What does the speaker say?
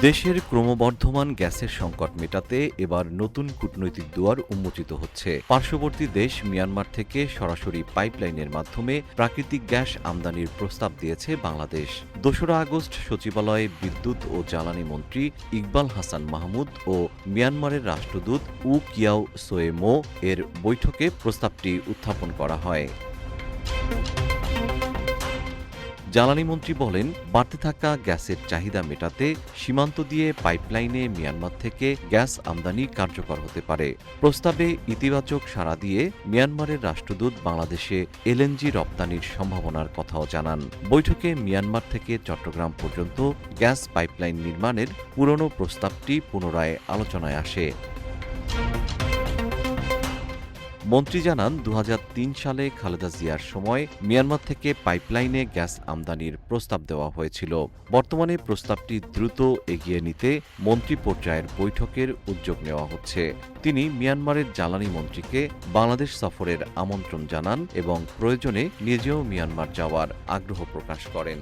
দেশের ক্রমবর্ধমান গ্যাসের সংকট মেটাতে এবার নতুন কূটনৈতিক দুয়ার উন্মোচিত হচ্ছে। পার্শ্ববর্তী দেশ মিয়ানমার থেকে সরাসরি পাইপলাইনের মাধ্যমে প্রাকৃতিক গ্যাস আমদানির প্রস্তাব দিয়েছে বাংলাদেশ। ২রা আগস্ট সচিবালয়ে বিদ্যুৎ ও জ্বালানি মন্ত্রী ইকবাল হাসান মাহমুদ ও মিয়ানমারের রাষ্ট্রদূত উ কিয়াও সোয়ে মো এর বৈঠকে প্রস্তাবটি উত্থাপন করা হয়। জ্বালানি মন্ত্রী বলেন, বাড়তে থাকা গ্যাসের চাহিদা মেটাতে সীমান্ত দিয়ে পাইপলাইনে মিয়ানমার থেকে গ্যাস আমদানি কার্যকর হতে পারে। প্রস্তাবে ইতিবাচক সাড়া দিয়ে মিয়ানমারের রাষ্ট্রদূত বাংলাদেশে এলএনজি রপ্তানির সম্ভাবনার কথাও জানান। বৈঠকে মিয়ানমার থেকে চট্টগ্রাম পর্যন্ত গ্যাস পাইপলাইন নির্মাণের পুরনো প্রস্তাবটি পুনরায় আলোচনায় আসে। মন্ত্রী জানান, ২০০৩ সালে খালেদা জিয়ার সময় মিয়ানমার থেকে পাইপলাইনে গ্যাস আমদানির প্রস্তাব দেওয়া হয়েছিল। বর্তমানে প্রস্তাবটি দ্রুত এগিয়ে নিতে মন্ত্রী পর্যায়ের বৈঠকের উদ্যোগ নেওয়া হচ্ছে। তিনি মিয়ানমারের জ্বালানি মন্ত্রীকে বাংলাদেশ সফরের আমন্ত্রণ জানান এবং প্রয়োজনে নিজেও মিয়ানমার যাওয়ার আগ্রহ প্রকাশ করেন।